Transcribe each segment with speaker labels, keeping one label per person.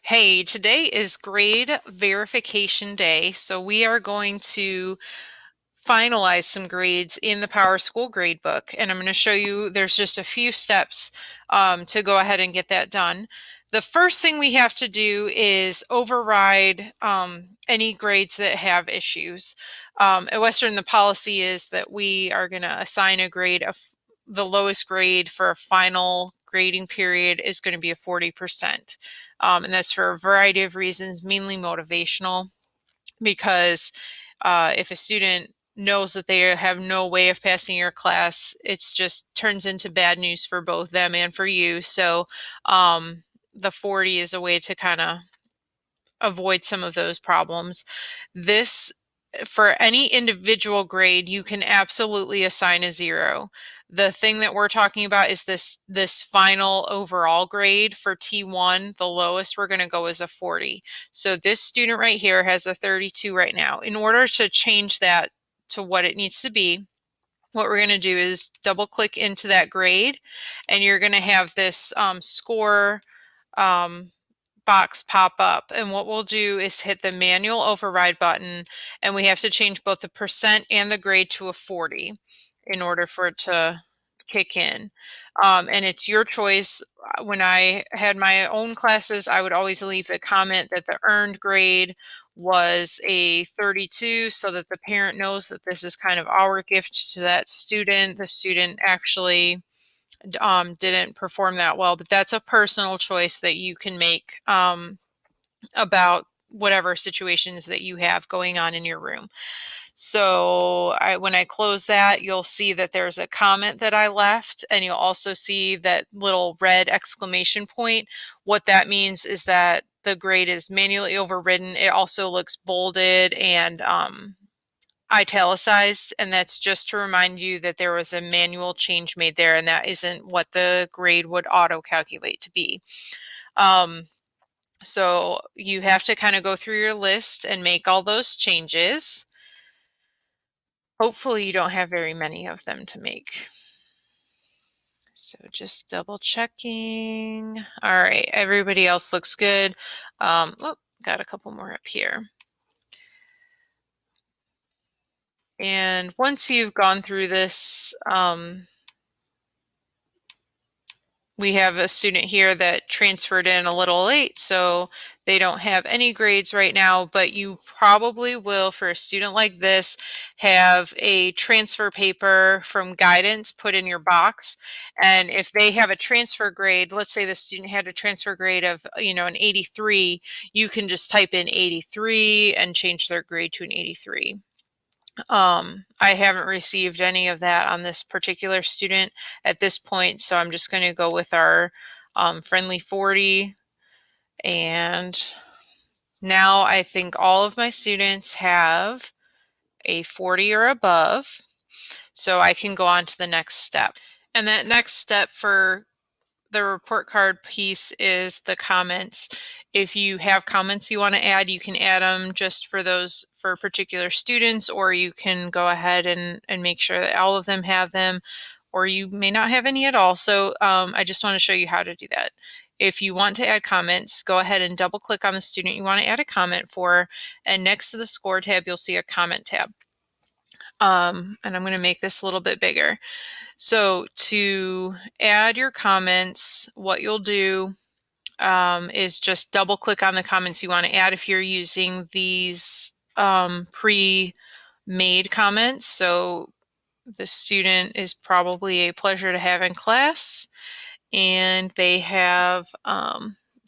Speaker 1: Hey, today is grade verification day, so we are going to finalize some grades in the Power School gradebook, and I'm going to show you there's just a few steps to go ahead and get that done. The first thing we have to do is override any grades that have issues. At Western, the policy is that we are going to assign a grade of the lowest grade for a final grading period is going to be a 40%. And that's for a variety of reasons, mainly motivational, because if a student knows that they have no way of passing your class, it's just turns into bad news for both them and for you. So the 40 is a way to kind of avoid some of those problems. This, for any individual grade, you can absolutely assign a 0. The thing that we're talking about is this final overall grade for T1. The lowest we're going to go is a 40. So this student right here has a 32 right now. In order to change that to what it needs to be, what we're going to do is double click into that grade, and you're going to have this score um, box pop up. And what we'll do is hit the manual override button, and we have to change both the percent and the grade to a 40 in order for it to kick in. And it's your choice. When I had my own classes, I would always leave the comment that the earned grade was a 32 so that the parent knows that this is kind of our gift to that student. The student actually didn't perform that well, but that's a personal choice that you can make about whatever situations that you have going on in your room. So when I close that, you'll see that there's a comment that I left, and you'll also see that little red exclamation point. What that means is that the grade is manually overridden. It also looks bolded and italicized, and that's just to remind you that there was a manual change made there, and that isn't what the grade would auto-calculate to be. So you have to kind of go through your list and make all those changes. Hopefully you don't have very many of them to make. So just double checking. All right, everybody else looks good. Oh, got a couple more up here. And once you've gone through this, we have a student here that transferred in a little late, so they don't have any grades right now, but you probably will, for a student like this, have a transfer paper from guidance put in your box. And if they have a transfer grade, let's say the student had a transfer grade of, an 83, you can just type in 83 and change their grade to an 83. I haven't received any of that on this particular student at this point, so I'm just going to go with our friendly 40. And now I think all of my students have a 40 or above, so I can go on to the next step. And that next step for the report card piece is the comments. If you have comments you want to add, you can add them just for those for particular students, or you can go ahead and make sure that all of them have them, or you may not have any at all. So I just want to show you how to do that. If you want to add comments, go ahead and double click on the student you want to add a comment for, and next to the score tab, you'll see a comment tab. And I'm going to make this a little bit bigger. So to add your comments, what you'll do is just double click on the comments you want to add if you're using these pre-made comments. So the student is probably a pleasure to have in class, and they have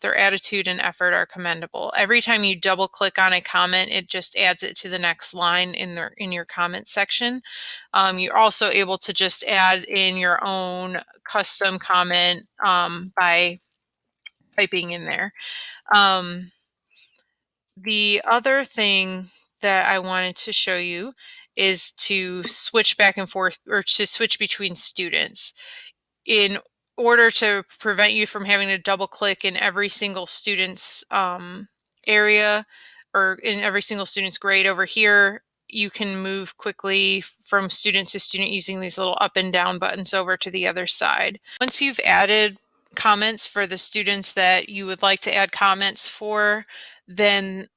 Speaker 1: their attitude and effort are commendable. Every time you double click on a comment, it just adds it to the next line in your comment section. You're also able to just add in your own custom comment by typing in there. The other thing that I wanted to show you is to switch back and forth, or to switch between students. In order to prevent you from having to double click in every single student's area, or in every single student's grade over here, you can move quickly from student to student using these little up and down buttons over to the other side. Once you've added comments for the students that you would like to add comments for, then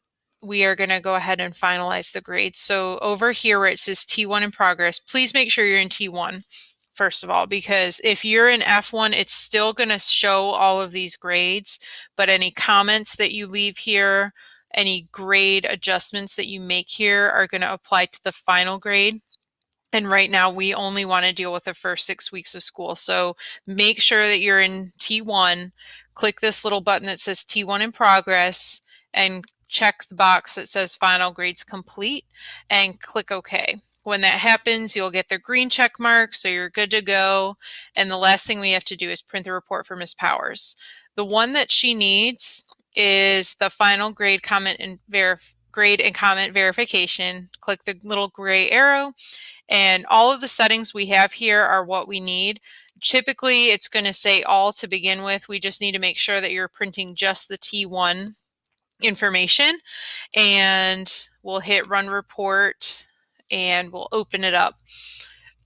Speaker 1: we are going to go ahead and finalize the grades. So over here where it says T1 in progress, please make sure you're in T1 first of all, because if you're in F1, it's still going to show all of these grades, but any comments that you leave here, any grade adjustments that you make here are going to apply to the final grade. And right now we only want to deal with the first 6 weeks of school. So make sure that you're in T1, click this little button that says T1 in progress, and check the box that says final grades complete and click OK. When that happens, you'll get the green check mark, so you're good to go. And the last thing we have to do is print the report for Miss Powers. The one that she needs is the final grade comment and grade and comment verification. Click the little gray arrow, and all of the settings we have here are what we need. Typically, it's going to say all to begin with. We just need to make sure that you're printing just the T1 information, and we'll hit run report and we'll open it up.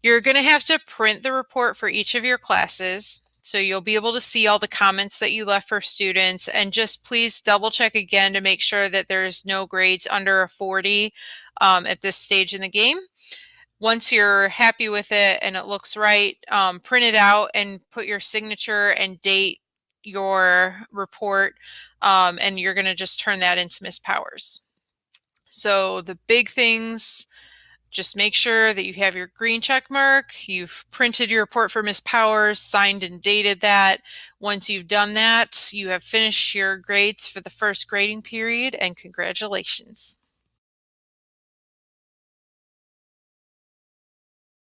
Speaker 1: You're going to have to print the report for each of your classes. So you'll be able to see all the comments that you left for students, and just please double check again to make sure that there's no grades under a 40 at this stage in the game. Once you're happy with it and it looks right, print it out and put your signature and date your report, and you're going to just turn that into Miss Powers. So the big things, just make sure that you have your green check mark, you've printed your report for Miss Powers, signed and dated that. Once you've done that, you have finished your grades for the first grading period, and congratulations.